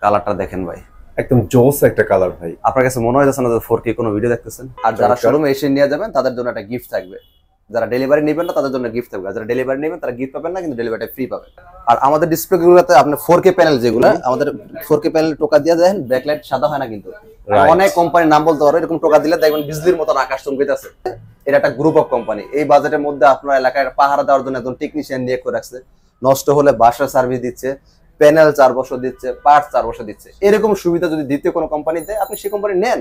কালারটা দেখেন ভাই, একদম জোস একটা কালার ভাই। আপনার কাছে মনে হইতেছে না যে 4K কোনো ভিডিও দেখতেছেন? আর যারা শোরুমে এসে নিয়ে যাবেন তাদের জন্য একটা গিফট থাকবে, যারা ডেলিভারি নেবেন না তাদের জন্য গিফট থাকবে, যারা ডেলিভারি নেবেন তারা গিফট পাবেন না, কিন্তু ডেলিভারিটা ফ্রি পাবেন। আর আমাদের ডিসপ্লে গুলোতে আপনি 4K প্যানেল, যেগুলো আমাদের 4K প্যানেল টোকা দিয়ে দেন, ব্যাকলাইট সাদা হয় না কিন্তু। অনেক কোম্পানির নাম বলতে পারো, এরকম টোকা দিলে দেখবেন বিজলির মতন আকাশ চমকাইতেছে। এটা একটা গ্রুপ অফ কোম্পানি, এই বাজেটের মধ্যে আপনার এলাকায় পাহারা দেওয়ার জন্য একজন টেকনিশিয়ান নিয়ে করে রাখছে, নষ্ট হলে বাসার সার্ভিস দিচ্ছে, প্যানেল 4 বছর দিচ্ছে, পার্টস 4 বছর দিচ্ছে। এরকম সুবিধা যদি দ্বিতীয় কোনো কোম্পানি দেয়, আপনি সেই কোম্পানি নেন।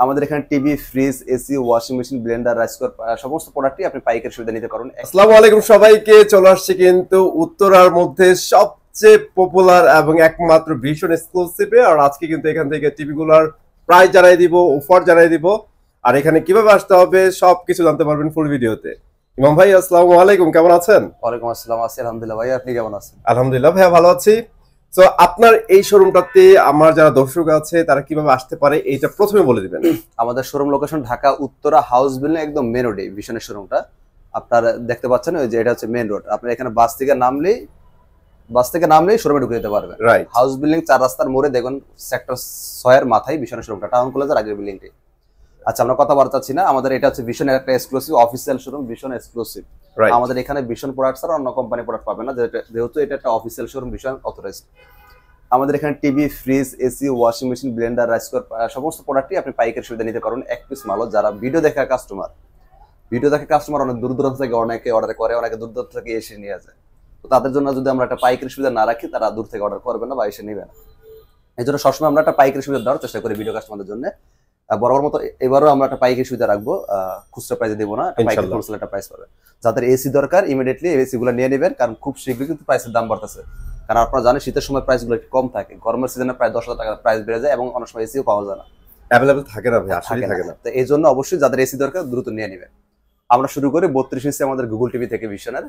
আমাদের এখানে TV, fridge, AC, washing machine, Blender, rice cooker সমস্ত প্রোডাক্টই আপনি পাইকারি সুবিধা নিতে পারেন। আসসালামু আলাইকুম সবাইকে, চলে আসছে কিন্তু উত্তরার মধ্যে সবচেয়ে পপুলার এবং একমাত্র ভীষণ এক্সক্লুসিভে। আর আজকে কিন্তু এখান থেকে টিভি গুলার প্রাইস জানাই দিব, অফার জানাই দিব, আর এখানে কিভাবে আসতে হবে সবকিছু জানতে পারবেন ফুল ভিডিওতে। ইমাম ভাই আসসালামু আলাইকুম, কেমন আছেন? ওয়ালাইকুম আসসালাম, আছি আলহামদুলিল্লাহ। ভাই আপনি কেমন আছেন? আলহামদুলিল্লাহ ভাইয়া, ভালো আছি। তো আপনার এই শোরুমটাতে আমার যারা দর্শক আছে তারা কিভাবে আসতে পারে, এইটা প্রথমে বলে দিবেন। আমাদের showroom location Dhaka Uttara house building, একদম মেন রোডে ভিশনের শোরুমটা আপনারা দেখতে পাচ্ছেন। ওই যে এটা হচ্ছে মেন রোড, আপনার এখানে বাস থেকে নামলেই শোরুমে ঢুকে যেতে পারবেন। রাইট, হাউস বিল্ডিং 4 রাস্তার মোড়ে দেখুন, সেক্টর 6 এর মাথায় ভিশনের শোরুমটা, টাউন কলেজের আগের বিল্ডিংটি। আচ্ছা, আমরা কথা বলতে চাচ্ছি না, আমাদের এটা হচ্ছে ভিশনের একটা exclusive official showroom, vision exclusive. আমাদের এখানে ভিশন প্রোডাক্টস আর অন্য কোম্পানি প্রোডাক্ট পাবেন না, যেহেতু এটা একটা অফিসিয়াল শোরুম, ভিশন অথরাইজড। আমাদের এখানে TV, fridge, AC, washing machine, Blender, rice cooker সমস্ত প্রোডাক্টই আপনি পাইকারি সুবিধা নিতে পারেন। এক পিস মালও যারা ভিডিও দেখা কাস্টমার অনেক দূর দূরান্ত থেকে অনেকে অর্ডার করে, অনেকে দূর দূরান্ত থেকে এসে নিয়ে যায়। তো তাদের জন্য যদি আমরা একটা পাইকারি সুবিধা না রাখি, তারা দূর থেকে অর্ডার করবে না বা এসে নেবে না। এই জন্য সবসময় আমরা একটা পাইকারি সুবিধা দেওয়ার চেষ্টা করি ভিডিও কাস্টমারদের জন্য। বরাবর মতো এবারও আমরা একটা পাইকারি সুবিধা রাখবো, খুচরা প্রাইসে দেবো না, পাইকারি হোলসেল একটা প্রাইস পাবে। যাদের এসি দরকার ইমিডিয়েটলি এসি গুলো নিয়ে নেবেন, কারণ খুব শীঘ্রই কিন্তু প্রাইসের দাম বাড়তেছে। কারণ আপনারা জানেন শীতের সময় প্রাইস গুলো একটু কম থাকে, গরমের সিজনে প্রায় 10,000 টাকা প্রাইস বেড়ে যায়, এবং অনেক সময় এসিও পাওয়া যায় না, অ্যাভেলেবল থাকে না ভাই, আসলে থাকে না। তো এই জন্য অবশ্যই যাদের এসি দরকার দ্রুত নিয়ে নেবেন। আমরা শুরু করি 32 ইঞ্চি আমাদের গুগল টিভি থেকে ভিশনের।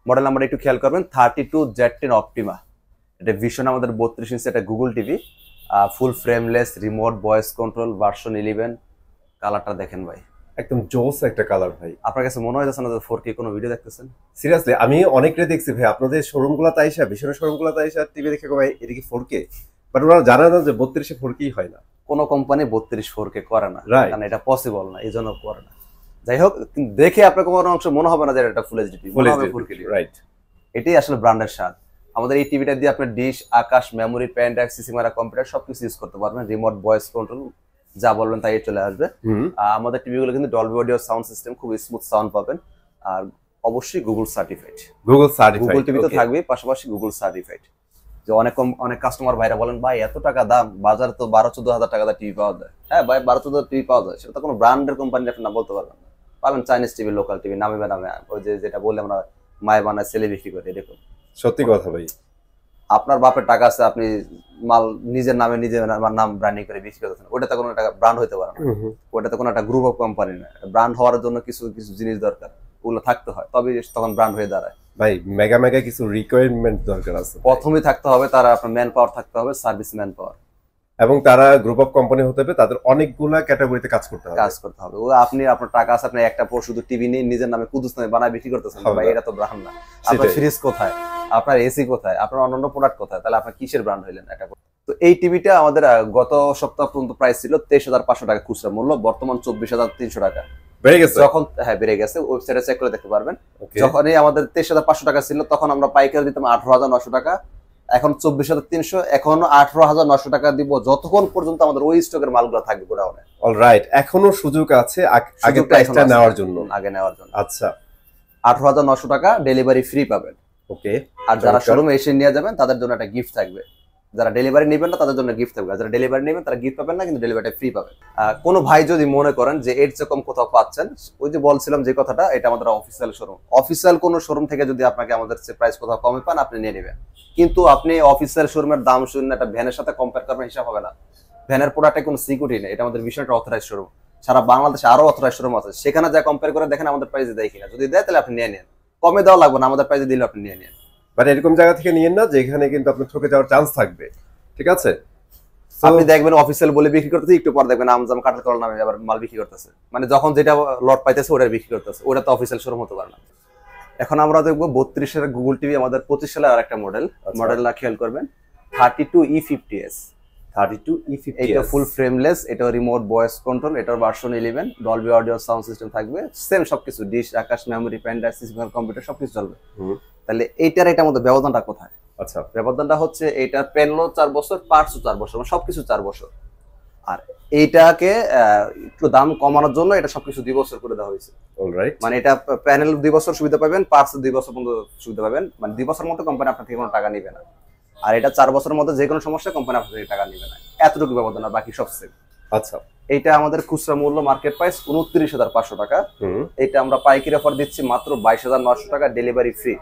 মডেল নাম্বার একটু খেয়াল করবেন, 32Z10 অপটিমা। এটা ভিশন আমাদের 32 ইঞ্চি একটা গুগল টিভি, ফুল frameless, remote voice control, version 11। কালারটা দেখেন ভাই, একদম জোস একটা কালার ভাই। আপনার কাছে মনে হইতেছে না যে 4K কোনো ভিডিও দেখতেছেন? সিরিয়াসলি আমি অনেকটা দেখছি ভাই, আপনাদের শোরুম গুলাতে আইসা, ভীষণের শোরুম গুলাতে আইসা টিভি দেখে ভাই এটা কি 4K, বাট ওরা জানে না যে 32 এ 4K হয় না। কোন কোম্পানি 32 4K করে না, কারণ এটা পসিবল না, এই জন্য করে না। যাই হোক, দেখে আপনার কোনো অংশ মনে হবে না যে এটা ফুল এইচডি, মনে হবে 4K। রাইট, এটাই আসলে ব্র্যান্ডের স্বাদ। আমাদের এই টিভিটা দিয়ে আপনি dish, Akash, memory, pen drive, CC মারা, কম্পিউটার সবকিছু ইউজ করতে পারবেন। রিমোট ভয়েস কন্ট্রোল, যা বলবেন তাই চলে আসবে। আমাদের টিভিগুলো কিন্তু ডলবি অডিও সাউন্ড সিস্টেম, খুব স্মুথ সাউন্ড পাবেন। আর অবশ্যই গুগল সার্টিফাইড, গুগল টিভি তো থাকবেই, পাশাপাশি গুগল সার্টিফাইড। যে অনেক কাস্টমার ভাইরা বলেন, ভাই এত টাকা দাম, বাজারে তো 12-14 হাজার টাকা টিভি পাওয়া যায়। হ্যাঁ ভাই, 12-14 টিভি পাওয়া যায়, সেটা তো কোনো ব্র্যান্ডের কোম্পানি আপনি না বলতে পারবেন না। পাবেন চাইনিজ টিভি, লোকাল টিভি, নামে নামে, ওই যেটা বললে আমরা মায় বানায় ছেলে বিক্রি করে, এরকম। সত্যি কথা ভাই, আপনার বাপের টাকা আছে, আপনি মাল নিজের নামে নিজের নাম ব্র্যান্ডিং করে বিক্রি করতেছেন, ওটা তো কোনো একটা ব্র্যান্ড হইতে পারে না, ওটা তো কোনো একটা গ্রুপ অফ কোম্পানি না। ব্র্যান্ড হওয়ার জন্য কিছু কিছু জিনিস দরকার, ওগুলো থাকতে হয়, তবে তখন ব্র্যান্ড হয়ে দাঁড়ায়। ভাই মেগা কিছু রিকোয়ারমেন্ট দরকার আছে। প্রথমেই থাকতে হবে তারা আপনার ম্যান পাওয়ার থাকতে হবে, সার্ভিস ম্যান পাওয়ার, এবং তারা গ্রুপ অফ কোম্পানি হতে হবে, তাদের অনেকগুলা ক্যাটাগরিতে কাজ করতে হবে। ও আপনি আপনার টাকা আছে, আপনি একটা শুধু টিভি নিয়ে নিজের নামে কুদুস নামে বানায় বিক্রি করতেছেন, ভাই এটা তো ব্র্যান্ড না। আপনার ফ্রিজ কোথায়, আপনার এসি কোথায়, আপনার অন্যান্য প্রোডাক্ট কোথায়, তাহলে আপনার কিসের ব্র্যান্ড হইলেন একটা? তো এই টিভিটা আমাদের গত সপ্তাহ পর্যন্ত প্রাইস ছিল 23,500 টাকা খুচরা মূল্য, বর্তমান 24,300 টাকা বেড়ে গেছে। যখন বেড়ে গেছে, ওয়েবসাইটে চেক করে দেখতে পারবেন। যখন এই আমাদের 23,500 টাকা ছিল, তখন আমরা পাইকারি দিতাম 18,900 টাকা, এখন 24,300, এখন 18,900 টাকা দিব, যতক্ষণ পর্যন্ত আমাদের ওই স্টকের মালগুলো থাকবে গোডাউনে। অলরাইট, এখনো সুযোগ আছে আগে প্রাইসটা নেওয়ার জন্য, আচ্ছা 18,900 টাকা ডেলিভারি ফ্রি পাবেন। ওকে, আর যারা শোরুমে এসে নিয়ে যাবেন তাদের জন্য একটা গিফট থাকবে, যারা ডেলিভারি নেবেন না তাদের জন্য গিফট থাকবে, যারা ডেলিভারি নেবেন তারা গিফট পাবেন না, কিন্তু ডেলিভারিটা ফ্রি পাবেন। কোনো ভাই যদি মনে করেন যে এর চেয়ে কম কোথাও পাচ্ছেন, ওই যে বলছিলাম যে কথাটা, এটা আমাদের অফিসিয়াল শোরুম, অফিসিয়াল কোনো শোরুম থেকে যদি আপনাকে আমাদের প্রাইস কোথাও কমে পান, আপনি নিয়ে নেবেন। কিন্তু আপনি অফিসিয়াল শোরুমের দাম শুনে একটা ভ্যানের সাথে কম্পেয়ার করবেন, হিসাব হবে না। ভ্যানের প্রোডাক্টে কোনো সিকিউরিটি নেই, এটা আমাদের বিষয়টা অথরাইজ শোরুম, সারা বাংলাদেশে আরো অথরাইজ শোরুম আছে, সেখানে যা কম্পেয়ার করে দেখেন আমাদের প্রাইসে দেয় কিনা, যদি দেয় তাহলে আপনি নিয়ে নেন, কমে দেওয়া লাগবে না, আমাদের প্রাইসে দিলে আপনি নিয়ে নেন। বাট এরকম জায়গা থেকে নিয়েন না যেখানে কিন্তু আপনি ঠকে যাওয়ার চান্স থাকবে, ঠিক আছে? আপনি দেখবেন অফিসিয়াল বলে বিক্রি করতেছে, একটু পর দেখবেন আমজাম কাটার করার নামে আবার মাল বিক্রি করতেছে, মানে যখন যেটা লট পাইতেছে ওটা বিক্রি করতেছে, ওটা তো অফিসিয়াল শোরুম হতে পারে না। এখন আমরা দেখবো 32-এর গুগল টিভি, আমাদের 25 সালের আর একটা মডেলটা খেয়াল করবেন, 32E50s 32E50 এটা ফুল ফ্রেমলেস, এটা রিমোট ভয়েস কন্ট্রোল, এটার version 11, Dolby audio sound system থাকবে, সেম সবকিছু, dish, Akash, memory, pen drive, system, computer সবকিছু চলবে। তাহলে এটার মধ্যে ব্যবধানটা কোথায়? আচ্ছা, ব্যবধানটা হচ্ছে এইটার প্যানেলও 4 বছর, পার্টসও 4 বছর, মানে সবকিছু 4 বছর। আর এইটাকে একটু দাম কমানোর জন্য এটা সবকিছু 2 বছর করে দেওয়া হয়েছে। অলরাইট, মানে এটা প্যানেল 2 বছর সুবিধা পাবেন, পার্টস 2 বছর পর্যন্ত সুবিধা পাবেন, মানে 2 বছর মতো কোম্পানি আপনার থেকে কোনো টাকা নেবে না। আর এটা 4 বছরের মধ্যে যে কোনো সমস্যা কোম্পানি আপনার থেকে টাকা নেবে না, এতটুকু ব্যবধান, আর বাকি সব সেম। আচ্ছা, এইটা আমাদের খুচরা মূল্য মার্কেট প্রাইস 29,500 টাকা। এটা আমরা পাইকারি অফার দিচ্ছি মাত্র 22,900 টাকা, ডেলিভারি ফ্রি।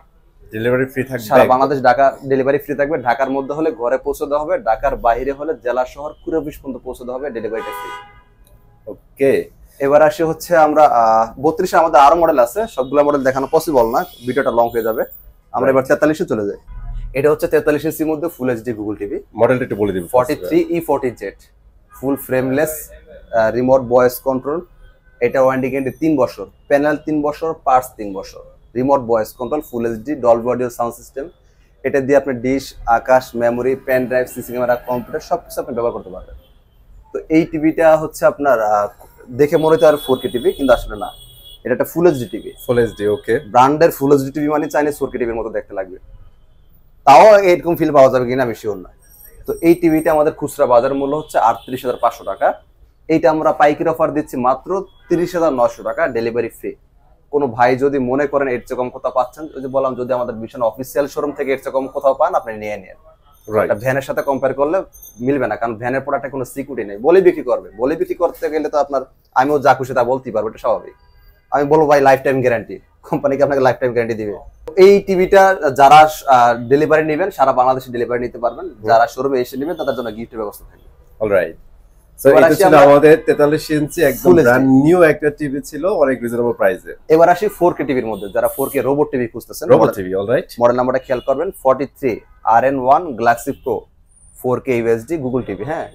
ডেলিভারি ফ্রি থাকবে সারা বাংলাদেশ, ঢাকা ডেলিভারি ফ্রি থাকবে। ঢাকার মধ্যে হলে ঘরে পৌঁছে দেওয়া হবে, ঢাকার বাইরে হলে জেলা শহর পুরো অফিস পর্যন্ত পৌঁছে দেওয়া হবে, ডেলিভারিটা ফ্রি। ওকে, এবার আসি হচ্ছে আমরা 32 আমাদের আরো মডেল আছে, সবগুলো মডেল দেখানো পসিবল না, ভিডিওটা লং হয়ে যাবে। আমরা এবার 43 চলে যাই। এটা হচ্ছে 43 ইঞ্চির মধ্যে ফুল এইচডি গুগল টিভি, মডেলটা একটু বলে দিন। 43E40Z, full frameless, remote voice control. এটা ওয়ারেন্টি গ্যারান্টি 3 বছর, প্যানেল 3 বছর, পার্টস 3 বছর, remote voice control, full HD, Dolby audio sound system. এটা দিয়ে আপনি dish, Akash, memory, pen drive, CC camera, computer সবকিছু আপনি ব্যবহার করতে পারবেন। তো এই টিভিটা হচ্ছে আপনার দেখে মনে হচ্ছে আর 4K টিভি, কিন্তু আসলে না, এটা একটা full HD TV. Full HD, okay. ব্র্যান্ডের ফুল এইচডি টিভি মানে চাইনিজ 4K টিভির মতো দেখতে লাগবে, তাও এরকম ফিল পাওয়া যাবে কিনা আমি শিওর না। তো এই টিভিটা আমাদের খুচরা বাজার মূল্য হচ্ছে 38,500 টাকা। এইটা আমরা পাইকারি অফার দিচ্ছি মাত্র 30,900 টাকা, ডেলিভারি ফ্রি। কোনো ভাই যদি মনে করেন এর চেয়ে কম কোথাও পাচ্ছেন, ওই যে বললাম, যদি আমাদের ভীষণ অফিসিয়াল শোরুম থেকে এর চেয়ে কম কোথাও পান, আপনি নিয়ে নেন। ভ্যানের সাথে কম্পেয়ার করলে মিলবে না, কারণ ভ্যানের প্রোডাক্টে কোনো সিকিউরিটি নেই। বলে বিক্রি করবে, বলে বিক্রি করতে গেলে তো আপনার, আমিও যা খুশি তা বলতেই পারবো, এটা স্বাভাবিক। আমি বলবো ভাই লাইফ টাইম গ্যারান্টি, কোম্পানিকে আপনাকে লাইফ টাইম গ্যারান্টি দিবে। এই টিভিটা যারা ডেলিভারি নেবেন সারা বাংলাদেশে ডেলিভারি নিতে পারবেন, যারা শোরুমে এসে নেবেন তাদের জন্য গিফটের ব্যবস্থা থাকবে। অলরাইট, সো এটা ছিল আমাদের 43 ইঞ্চি একদম ব্র্যান্ড নিউ একটা টিভি ছিল, অনেক রিজনেবল প্রাইসে। এবার আসি 4K টিভির মধ্যে, যারা 4K রোবট টিভি খুঁজতেছেন, রোবট টিভি। অলরাইট, মডেল নাম্বারটা খেয়াল করবেন, 43 RN1 Galaxy pro 4K UHD Google TV. হ্যাঁ,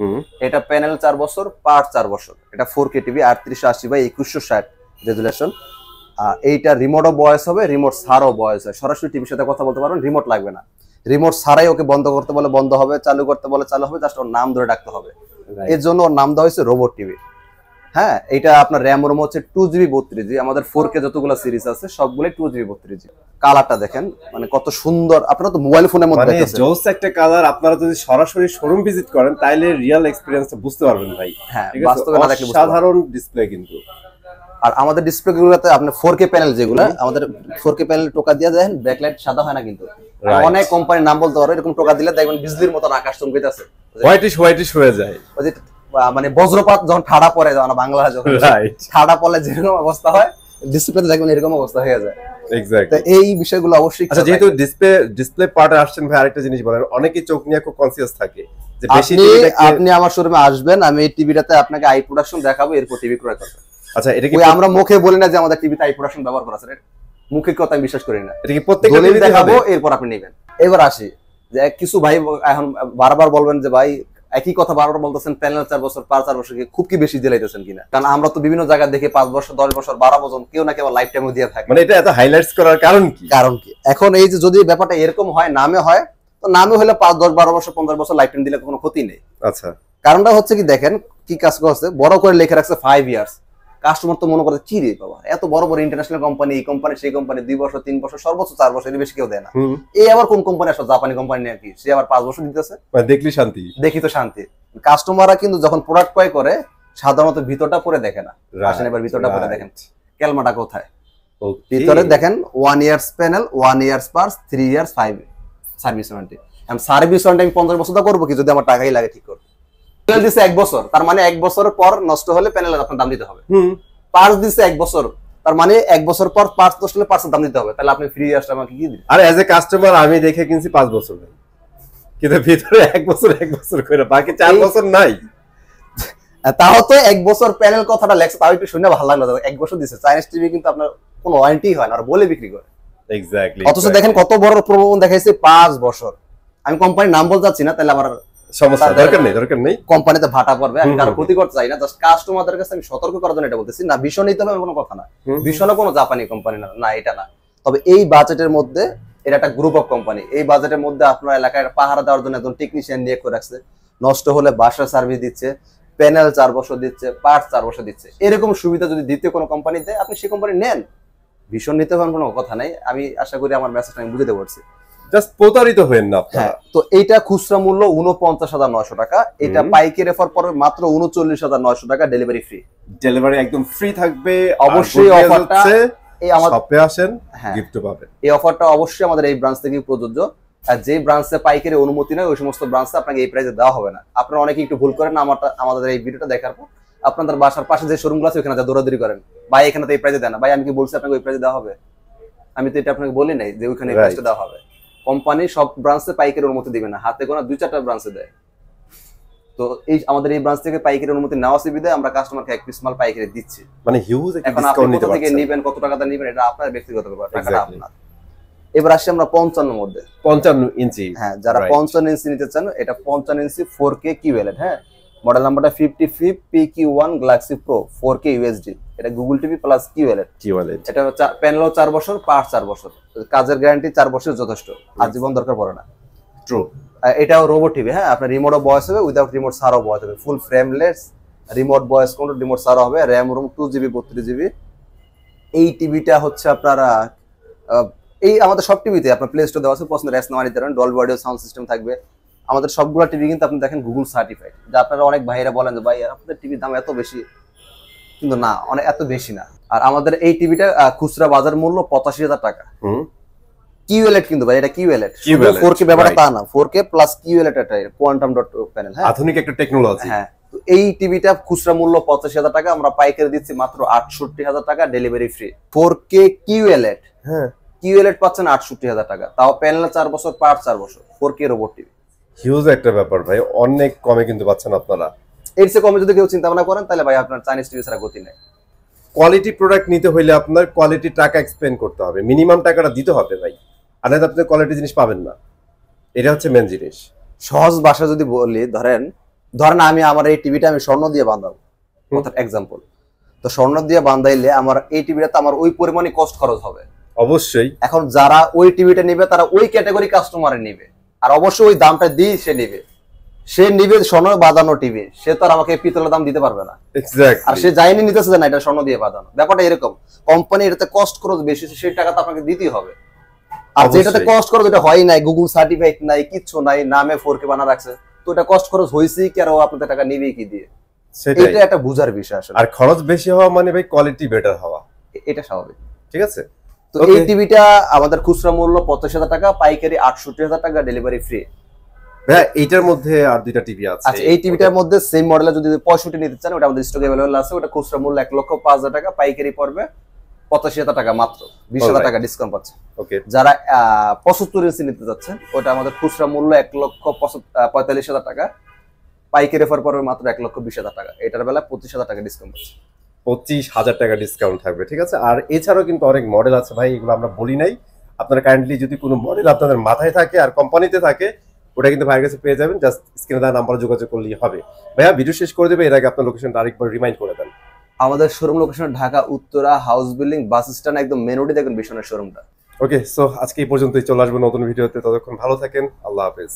এটা প্যানেল 4 বছর, পার্ট 4 বছর। এটা 4K টিভি 3880x2160 রেজুলেশন। এইটা রিমোটও ভয়েস হবে, রিমোট ছাড়াও ভয়েস হয়, সরাসরি টিভির সাথে কথা বলতে পারবেন, রিমোট লাগবে না। রিমোট ছাড়াই ওকে বন্ধ করতে বলে বন্ধ হবে, চালু করতে বলে চালু হবে, জাস্ট ওর নাম ধরে ডাকতে হবে। এর জন্য ওর নাম দেওয়া হয়েছে রোবট টিভি। হ্যাঁ, এটা আপনার র্যাম রোম হচ্ছে 2GB 32GB। আমাদের 4K যতগুলো সিরিজ আছে সবগুলোই 2GB 32GB। কালারটা দেখেন, মানে কত সুন্দর, আপনারা তো মোবাইল ফোনের মধ্যে দেখতেছেন, জোস একটা কালার। আপনারা যদি সরাসরি শোরুম ভিজিট করেন তাহলে রিয়েল এক্সপেরিয়েন্সটা বুঝতে পারবেন ভাই। হ্যাঁ, বাস্তবে না দেখলে সাধারণ ডিসপ্লে কিন্তু। আর আমাদের ডিসপ্লে গুলোতে আপনি 4K প্যানেল, যেগুলো আমাদের 4K প্যানেল টোকা দিয়ে দেন, ব্যাকলাইট সাদা হয় না কিন্তু। অনেক কোম্পানির নাম বলতে পারো, এরকম টোকা দিলে দেখবেন বিজলির মতো আকাশ চমকাইতেছে, হোয়াইটিশ হয়ে যায়। ওই যে মানে বজ্রপাত যখন ঠাড়া পড়ে, যখন বাংলায় যখন ঠাড়া পড়লে যেরকম অবস্থা হয়, ডিসপ্লেতে দেখবেন এরকম অবস্থা হয়ে যায়। এক্স্যাক্টলি। তো এই বিষয়গুলো অবশ্যই। আচ্ছা, যেহেতু ডিসপ্লে পার্টে আসছেন ভাই, আরেকটা জিনিস বলেন, অনেকেই চোখ নিয়ে খুব কনসিয়াস থাকে যে বেশি আপনি আমার শোরুমে আসবেন, আমি এই টিভিটাতে আপনাকে আই প্রোডাকশন দেখাবো, এরপর টিভি ক্রয় করবেন। আচ্ছা, এটা কি আমরা মুখে বলি না যে আমাদের টিভিতে আই প্রোডাকশন ব্যবহার করা আছে, মুখের কথা আমি বিশ্বাস করি না। এটা কি প্রত্যেকটা টিভি দেখাবো, এরপর আপনি নেবেন। এবার আসি যে কিছু ভাই এখন বারবার বলবেন যে ভাই একই কথা বারবার বলতেছেন, প্যানেল 4 বছর, পার 4 বছর, খুব কি বেশি দিলাইতেছেন কিনা? কারণ আমরা তো বিভিন্ন জায়গায় দেখি 5 বছর, 10 বছর, 12 বছর, কেউ না কেউ লাইফ টাইমও দিয়ে থাকে। মানে এটা এত হাইলাইটস করার কারণ কি? এখন এই যে যদি ব্যাপারটা এরকম হয়, নামে হয়, তো নামে হলে 5, 10, 12 বছর, 15 বছর লাইফ টাইম দিলে কোনো ক্ষতি নেই। আচ্ছা, কারণটা হচ্ছে কি দেখেন কি কাজ করছে, বড় করে লিখে রাখছে 5 ইয়ার্স। কাস্টমার তো মনে করে কি রে বাবা, এত বড় বড় ইন্টারন্যাশনাল কোম্পানি, এই কোম্পানি সেই কোম্পানি 2 বছর, 3 বছর, সর্বোচ্চ 4 বছর, এর বেশি কেউ দেয় না। এই আবার কোন কোম্পানি আসলে, জাপানি কোম্পানি নাকি, সে আবার 5 বছর দিতেছে, দেখলি শান্তি, দেখি তো শান্তি। কাস্টমাররা কিন্তু যখন প্রোডাক্ট ক্রয় করে সাধারণত ভিতরটা পরে দেখে না। আসেন এবার ভিতরটা পরে দেখেন, ক্যালমাটা কোথায়। ভিতরে দেখেন 1 years panel, 1 years parts, 3 years 5 service warranty. আমি সার্ভিস ওয়ারেন্টি আমি 50 বছর করবো কি, যদি আমার টাকাই লাগে ঠিক করতে। প্যানেল দিচ্ছে 1 বছর, তার মানে 1 বছর পর নষ্ট হলে প্যানেলের আপনার দাম দিতে হবে। পার্টস দিচ্ছে 1 বছর, তার মানে 1 বছর পর পার্টস নষ্ট হলে পার্টসের দাম দিতে হবে। তাহলে আপনি ফ্রি আসলে আমাকে কি দিবেন? আরে এজ এ কাস্টমার আমি দেখে কিনছি 5 বছর, কিন্তু ভিতরে 1 বছর করে, বাকি 4 বছর নাই। তাও তো 1 বছর প্যানেল কথাটা লেখছে, তাও একটু শুনে ভালো লাগলো। 1 বছর দিচ্ছে, চাইনিজ টিভি কিন্তু আপনার কোনো ওয়ারেন্টি হয় না, আর বলে বিক্রি করে। এক্স্যাক্টলি। অথচ দেখেন কত বড় প্রলোভন দেখাইছে, 5 বছর। আমি কোম্পানির নাম বলতে চাচ্ছি না, তাহলে আমার সমস্যা, দরকার নেই, কোম্পানিতে ভাটা পড়বে। আমি কারো ক্ষতি করতে চাই না, জাস্ট কাস্টমারদের কাছে আমি সতর্ক করার জন্য এটা বলতেছি। না ভীষণ নিতে হবে কোনো কথা না, ভীষণ কোনো জাপানি কোম্পানি না, এটা না। তবে এই বাজেটের মধ্যে এটা একটা গ্রুপ অফ কোম্পানি। এই বাজেটের মধ্যে আপনার এলাকায় পাহারা দেওয়ার জন্য একজন টেকনিশিয়ান নিয়োগ করে রাখছে, নষ্ট হলে বাসার সার্ভিস দিচ্ছে, প্যানেল 4 বছর দিচ্ছে, পার্ট 4 বছর দিচ্ছে। এরকম সুবিধা যদি দ্বিতীয় কোনো কোম্পানি দেয়, আপনি সেই কোম্পানি নেন, ভীষণ নিতে পারেন, কোনো কথা নাই। আমি আশা করি আমার মেসেজটা আমি বুঝতে পারছি। জাস্ট প্রতারিত হবেন না আপনারা। হ্যাঁ, তো এইটা খুচরা মূল্য 49,900 টাকা, এটা পাইকারি অফার পড়বে মাত্র 39,900 টাকা, ডেলিভারি ফ্রি। ডেলিভারি একদম ফ্রি থাকবে। অবশ্যই অফারটা এই আমাদের শপে আসেন, গিফট পাবেন। এই অফারটা অবশ্যই আমাদের এই ব্রাঞ্চ থেকে প্রযোজ্য। আর যে ব্রাঞ্চে পাইকারি অনুমতি নেই ওই সমস্ত ব্রাঞ্চে আপনাকে এই প্রাইসে দেওয়া হবে না। আপনারা অনেকে একটু ভুল করেন, আমাদের এই ভিডিওটা দেখার পর আপনাদের বাসার পাশে যে শোরুমগুলো আছে ওখানে দৌড়াদৌড়ি করেন, ভাই এখানে তো এই প্রাইসে দেন না। ভাই আমি কি বলছি আপনাকে ওই প্রাইসে দেওয়া হবে? আমি তো এটা আপনাকে বলি নাই যে ওইখানে এই প্রাইসটা দেওয়া হবে। কোম্পানি সব ব্রাঞ্চে পাইকারি অনুমতি দিবে না, হাতে গোনা 2-4টা ব্রাঞ্চে দেয়। তো এই আমাদের এই ব্রাঞ্চ থেকে পাইকারি অনুমতি নেওয়া সুবিধা আমরা কাস্টমারকে এক পিস মাল পাইকারি দিচ্ছি। মানে হিউজ একটা এখন আপনি ডিসকাউন্ট নিতে কোথা থেকে পারছেন। নেবেন, কত টাকাতে নেবেন, এটা আপনার ব্যক্তিগত ব্যাপার, টাকাটা আপনার। এবার আসছি আমরা 55 মধ্যে, 55 ইঞ্চি। হ্যাঁ, যারা 55 ইঞ্চি নিতে চান, এটা 55 ইঞ্চি 4K কিউএলইডি। হ্যাঁ, মডেল নাম্বারটা 55 PQ1 Galaxy Pro 4K UHD। এটা গুগল টিভি প্লাস কিউএলইডি। এটা প্যানেল 4 বছর, পার্ট 4 বছর, কাজের গ্যারান্টি 4 বছর যথেষ্ট, আজীবন দরকার পড়ে না। ট্রু। এটাও রোবট টিভি। হ্যাঁ, আপনার রিমোটও ভয়েস হবে, উইদাউট রিমোট ছাড়াও ভয়েস হবে, ফুল frameless, remote voice control, remote ছাড়াও হবে, র্যাম রুম 2GB 32GB। এই টিভিটা হচ্ছে আপনারা এই আমাদের সব টিভিতে আপনার প্লে স্টোর দেওয়া আছে, পছন্দের অ্যাপস নামা নিতে পারেন, ডলবি অডিও সাউন্ড সিস্টেম থাকবে। আমাদের সবগুলো টিভি কিন্তু আপনি দেখেন গুগল সার্টিফাইড। যা আপনারা অনেক ভাইরা বলেন যে ভাই আপনাদের টিভির দাম এত বেশি, কিন্তু না, অনেক এত বেশি না। আর আমাদের এই টিভিটা খুচরা বাজার মূল্য 85,000 টাকা। কিউএলইডি কিন্তু ভাই, এটা কিউএলইডি, 4K ব্যাপারটা তা না, 4K প্লাস কিউএলইডি, এটা কোয়ান্টাম ডট প্যানেল। হ্যাঁ, আধুনিক একটা টেকনোলজি। হ্যাঁ, তো এই টিভিটা খুচরা মূল্য 85,000 টাকা, আমরা পাইকারি দিচ্ছি মাত্র 68,000 টাকা, ডেলিভারি ফ্রি। 4K কিউএলইডি, হ্যাঁ, কিউএলইডি পাচ্ছেন 68,000 টাকা, তাও প্যানেল 4 বছর, পার্ট 4 বছর, 4K রোবট টিভি। হিউজ একটা ব্যাপার ভাই, অনেক কমে কিন্তু পাচ্ছেন আপনারা। এর চেয়ে কমে যদি কেউ চিন্তা ভাবনা করেন তাহলে ভাই আপনার চাইনিজ টিভি ছাড়া গতি নেই। কোয়ালিটি প্রোডাক্ট নিতে হইলে আপনার কোয়ালিটি টাকা এক্সপেন্ড করতে হবে, মিনিমাম টাকাটা দিতে হবে ভাই, আর নাহলে আপনি কোয়ালিটি জিনিস পাবেন না। এটা হচ্ছে মেন জিনিস। সহজ ভাষা যদি বলি, ধরেন আমি আমার এই টিভিটা আমি স্বর্ণ দিয়ে বাঁধাবো, এক্সাম্পল। তো স্বর্ণ দিয়ে বাঁধাইলে আমার এই টিভিটাতে আমার ওই পরিমাণই কস্ট খরচ হবে অবশ্যই। এখন যারা ওই টিভিটা নিবে তারা ওই ক্যাটাগরি কাস্টমারে নিবে, আর অবশ্যই ওই দামটা দিয়ে সে নিবে স্বর্ণ বাঁধানো টিভি, সে তো আর আমাকে পিতলের দাম দিতে পারবে না। আর সে যায়নি নিতেছে না এটা স্বর্ণ দিয়ে বাঁধানো, ব্যাপারটা এরকম। কোম্পানি এটাতে কস্ট খরচ বেশি, সেই টাকা তো আপনাকে দিতেই হবে। আর যেটাতে কস্ট খরচ এটা হয় নাই, গুগল সার্টিফাইড নাই, কিচ্ছু নাই, নামে 4K বানা রাখছে, তো এটা কস্ট খরচ হয়েছে কি, আর ও আপনাদের টাকা নিবে কি দিয়ে, এটা একটা বুঝার বিষয় আসলে। আর খরচ বেশি হওয়া মানে ভাই কোয়ালিটি বেটার হওয়া, এটা স্বাভাবিক। ঠিক আছে। তো এই টিভিটা আমাদের খুচরা মূল্য 85,000 টাকা, পাইকারি 68,000 টাকা, ডেলিভারি ফ্রি। ভাই এইটার মধ্যে আর দুইটা টিভি আছে। আচ্ছা, এই টিভিটার মধ্যে সেম মডেলে যদি 65 নিতে চান, ওটা আমাদের স্টকে अवेलेबल আছে। ওটা খুচরা মূল্য 1,05,000 টাকা, পাইকারি পড়বে 85,000 টাকা, মাত্র 20,000 টাকা ডিসকাউন্ট পাচ্ছে। ওকে, যারা 75 ইঞ্চি নিতে যাচ্ছেন, ওটা আমাদের খুচরা মূল্য 1,45,000 টাকা, পাইকারি অফার পড়বে মাত্র 1,20,000 টাকা। এটার বেলা 25,000 টাকা ডিসকাউন্ট পাচ্ছে। 25,000 টাকা ডিসকাউন্ট থাকবে, ঠিক আছে। আর এছাড়াও কিন্তু অনেক মডেল আছে ভাই, এগুলো আমরা বলি নাই। আপনারা কাইন্ডলি যদি কোনো মডেল আপনাদের মাথায় থাকে আর কোম্পানিতে থাকে, ওটা কিন্তু ভাইয়ের কাছে পেয়ে যাবেন, জাস্ট স্ক্রিনে দেওয়া নাম্বারে যোগাযোগ করলেই হবে। ভাইয়া ভিডিও শেষ করে দেবে, এর আগে আপনার লোকেশনটা আরেকবার রিমাইন্ড করে দেন। আমাদের showroom location Dhaka Uttara house building bus stand, একদম মেন রোডে দেখুন ভীষণের শোরুমটা। ওকে, সো আজকে এই পর্যন্তই, চলে আসবো নতুন ভিডিওতে। ততক্ষণ ভালো থাকেন, আল্লাহ হাফেজ।